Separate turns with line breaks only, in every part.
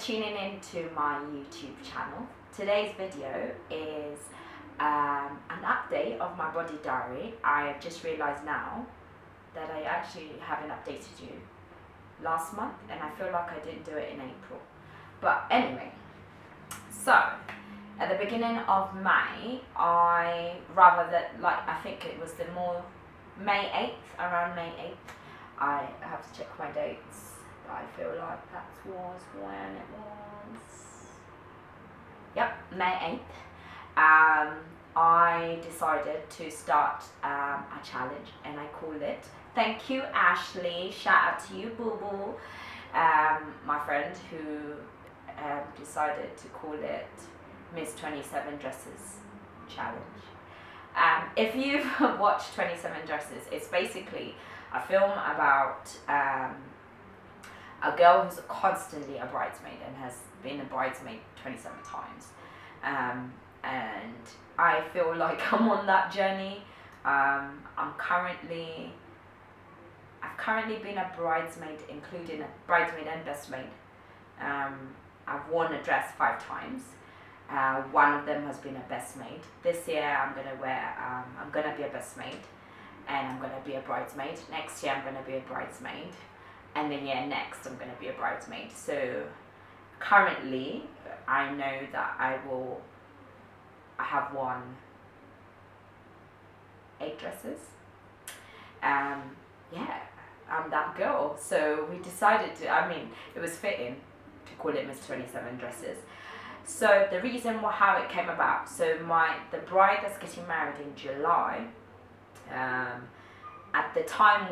tuning into my YouTube channel. Today's video is an update of my body diary. I have just realised now that I actually haven't updated you last month, and I feel like I didn't do it in April. But anyway, so at the beginning of May, I think it was May 8th, around May 8th. I have to check my dates, but I feel like that was when it was. Yep, May 8th. I decided to start a challenge, and I call it, thank you Ashley, shout out to you boo boo, my friend who decided to call it Miss 27 Dresses Challenge. If you've watched 27 Dresses, it's basically a film about a girl who's constantly a bridesmaid and has been a bridesmaid 27 times. And I feel like I'm on that journey. I've currently been a bridesmaid, including a bridesmaid and best maid. I've worn a dress 5 times. One of them has been a best maid. This year I'm gonna be a best maid, and I'm gonna be a bridesmaid. Next year I'm gonna be a bridesmaid, and the year next I'm gonna be a bridesmaid. So currently I know that I have worn 8 dresses. Yeah, I'm that girl. So we decided it was fitting to call it Miss 27 Dresses. So the reason how it came about, so the bride that's getting married in July, at the time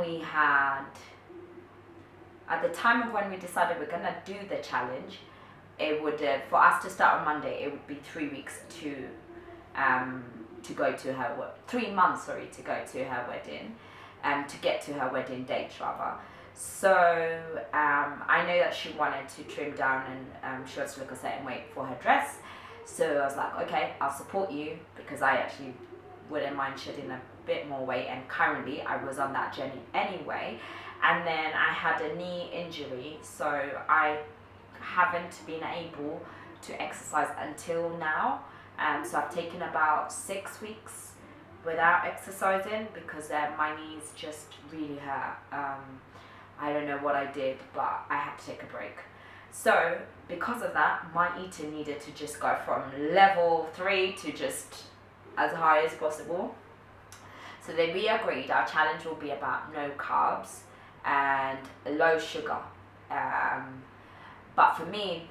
of when we decided we're gonna do the challenge, it would for us to start on Monday, it would be 3 weeks to go to her 3 months, to go to her wedding, to get to her wedding date rather. So I know that she wanted to trim down, and she wants to look a certain way for her dress. So I was like, okay, I'll support you, because I actually wouldn't mind shedding a bit more weight, and currently I was on that journey anyway. And then I had a knee injury, so I haven't been able to exercise until now. So I've taken about 6 weeks without exercising because my knees just really hurt. I don't know what I did, but I had to take a break. So because of that, my eating needed to just go from level 3 to just as high as possible. So then we agreed our challenge will be about no carbs and low sugar. But for me,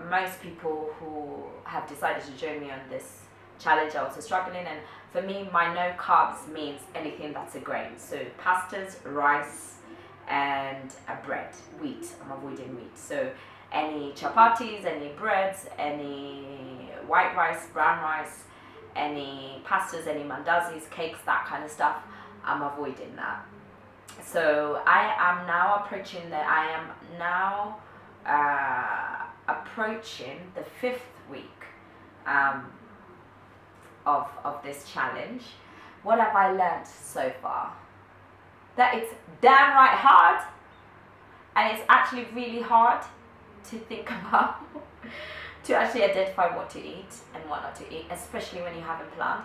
most people who have decided to join me on this challenge are also struggling, and for me, my no carbs means anything that's a grain. So pastas, rice, and bread, wheat. I'm avoiding wheat. So any chapatis, any breads, any white rice, brown rice, any pastas, any mandazis, cakes, that kind of stuff, I'm avoiding that. So I am now approaching the 5th week of this challenge. What have I learned so far? That it's damn right hard, and it's actually really hard to think about, to actually identify what to eat and what not to eat, especially when you haven't planned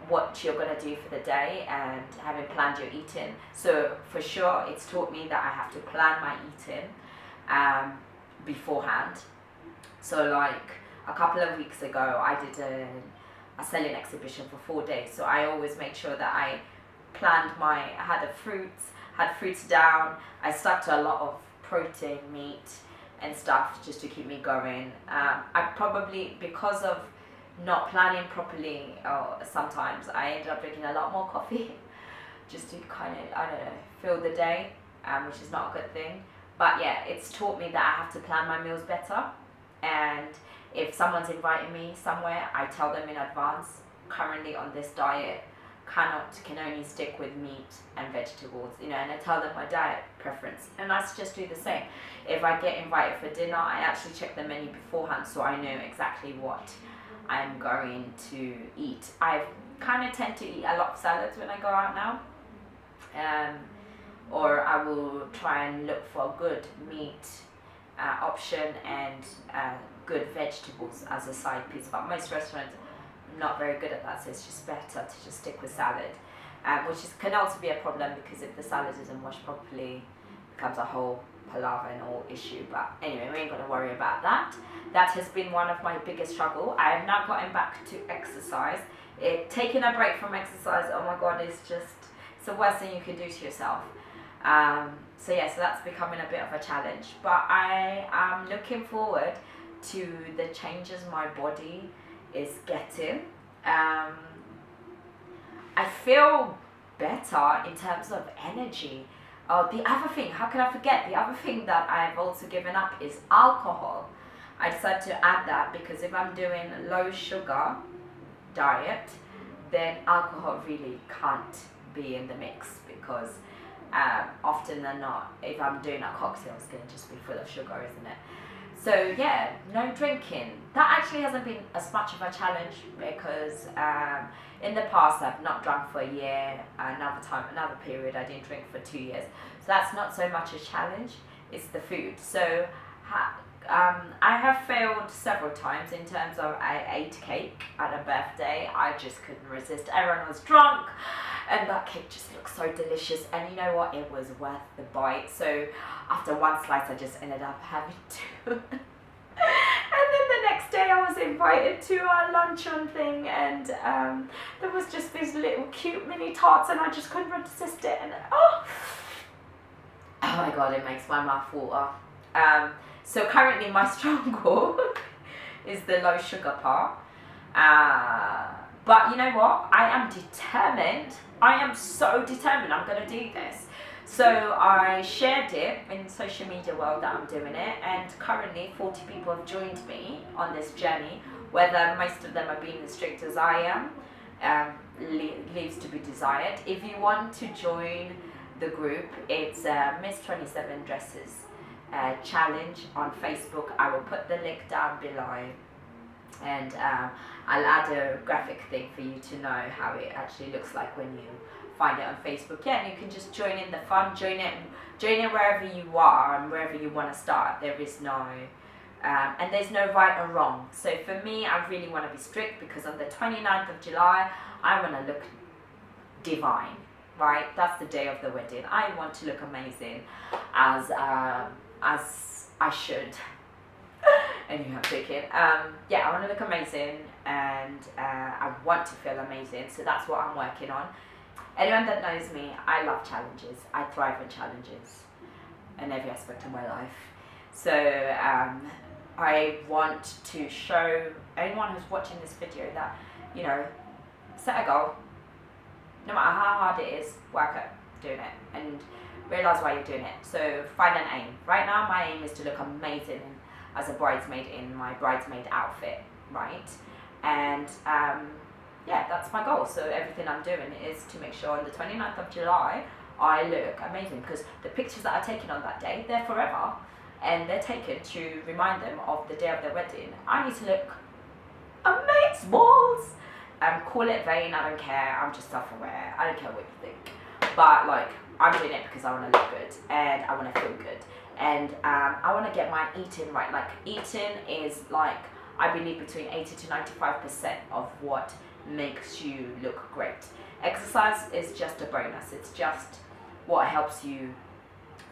what you're going to do for the day and haven't planned your eating. So for sure, it's taught me that I have to plan my eating beforehand. So like a couple of weeks ago, I did a selling exhibition for 4 days. So I always make sure that I planned had fruits down. I stuck to a lot of protein, meat and stuff just to keep me going. I probably, because of not planning properly, sometimes I ended up drinking a lot more coffee just to kind of, I don't know, fill the day, which is not a good thing. But yeah, it's taught me that I have to plan my meals better. And if someone's inviting me somewhere, I tell them in advance, currently on this diet, can only stick with meat and vegetables, and I tell them my diet preference, and I just do the same. If I get invited for dinner, I actually check the menu beforehand so I know exactly what I'm going to eat. I kind of tend to eat a lot of salads when I go out now, or I will try and look for good meat option, and good vegetables as a side piece. But most restaurants are not very good at that, so it's just better to just stick with salad, can also be a problem because if the salad isn't washed properly, it becomes a whole palaver and all issue. But anyway, we ain't gonna worry about that. That has been one of my biggest struggle. I have not gotten back to exercise. Taking a break from exercise, oh my god, it's the worst thing you can do to yourself. So that's becoming a bit of a challenge, but I am looking forward to the changes my body is getting. I feel better in terms of energy. Oh, the other thing, how can I forget? The other thing that I've also given up is alcohol. I decided to add that because if I'm doing low sugar diet, then alcohol really can't be in the mix, because often than not, if I'm doing a cocktail, it's going to just be full of sugar, isn't it? So no drinking. That actually hasn't been as much of a challenge because in the past I've not drunk for a year. Another period I didn't drink for 2 years. So that's not so much a challenge. It's the food. So I have failed several times in terms of I ate cake at a birthday. I just couldn't resist. Everyone was drunk and that cake just looked so delicious, and you know what, it was worth the bite. So after one slice I just ended up having two. And then the next day I was invited to a luncheon thing, and there was just these little cute mini tarts, and I just couldn't resist it, and oh my god, it makes my mouth water. So currently my struggle is the low sugar part. But you know what? I am determined. I am so determined I'm going to do this. So I shared it in social media world that I'm doing it, and currently 40 people have joined me on this journey. Whether most of them are being as strict as I am, leaves to be desired. If you want to join the group, it's Miss 27 Dresses challenge on Facebook. I will put the link down below, and I'll add a graphic thing for you to know how it actually looks like when you find it on Facebook. And you can just join in the fun, join it wherever you are and wherever you want to start. There is no and there's no right or wrong. So for me, I really want to be strict because on the 29th of July I want to look divine, right? That's the day of the wedding. I want to look amazing as I should. Anyway, I'm joking. I want to look amazing, and I want to feel amazing, so that's what I'm working on. Anyone that knows me, I love challenges. I thrive on challenges in every aspect of my life. So I want to show anyone who's watching this video that, you know, set a goal. No matter how hard it is, work at doing it and realize why you're doing it. So find an aim. Right now my aim is to look amazing as a bridesmaid in my bridesmaid outfit, right? And that's my goal. So everything I'm doing is to make sure on the 29th of July I look amazing, because the pictures that are taken on that day, they're forever, and they're taken to remind them of the day of their wedding. I need to look amazing balls. Call it vain, I don't care, I'm just self-aware, I don't care what you think. But like, I'm doing it because I want to look good and I want to feel good, and I want to get my eating right. Like, eating is like, I believe, between 80 to 95% of what makes you look great. Exercise is just a bonus, it's just what helps you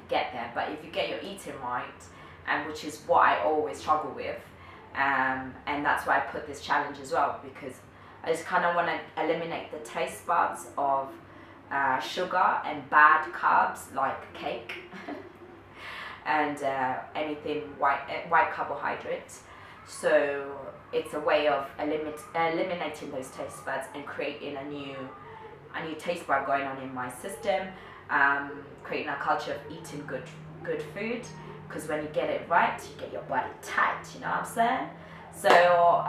get there. But if you get your eating right, and which is what I always struggle with, and that's why I put this challenge as well, because I just kind of want to eliminate the taste buds of sugar and bad carbs like cake and anything white carbohydrates. So it's a way of eliminating those taste buds and creating a new taste bud going on in my system, creating a culture of eating good food, because when you get it right, you get your body tight, you know what I'm saying? So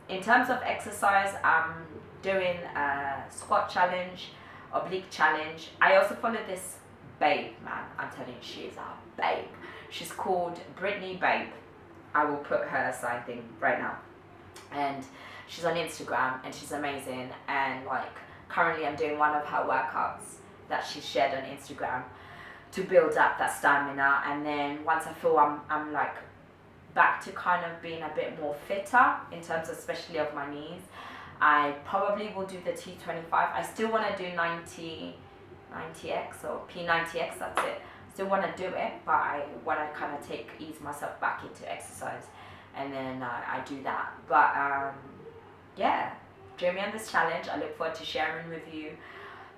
in terms of exercise, I'm doing a squat challenge, oblique challenge. I also follow this babe, man, I'm telling you, she is a babe. She's called Brittany Babe. I will put her side thing right now, and she's on Instagram and she's amazing. And like, currently I'm doing one of her workouts that she shared on Instagram to build up that stamina. And then once I feel I'm like back to kind of being a bit more fitter in terms of, especially of my knees, I probably will do the T25. I still want to do 90x or P90X, that's it. Still want to do it, but I want to kind of ease myself back into exercise, and then I do that. But yeah, join me on this challenge. I look forward to sharing with you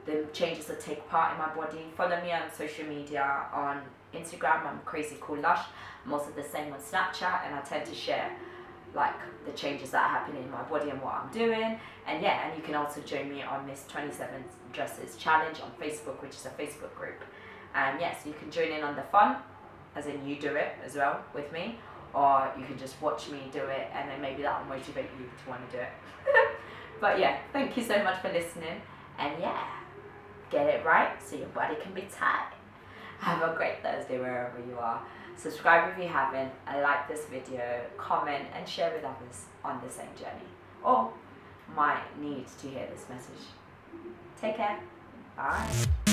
the changes that take part in my body. Follow me on social media. On Instagram, I'm Crazy Cool Lush. I'm also the same on Snapchat, and I tend to share like the changes that are happening in my body and what I'm doing. And yeah, and you can also join me on Miss 27 Dresses Challenge on Facebook, which is a Facebook group. And yeah, so you can join in on the fun, as in you do it as well with me, or you can just watch me do it, and then maybe that will motivate you to want to do it. But yeah, thank you so much for listening, and yeah, get it right so your body can be tight. Have a great Thursday wherever you are. Subscribe if you haven't, and like this video, comment and share with others on the same journey, or might need to hear this message. Take care. Bye.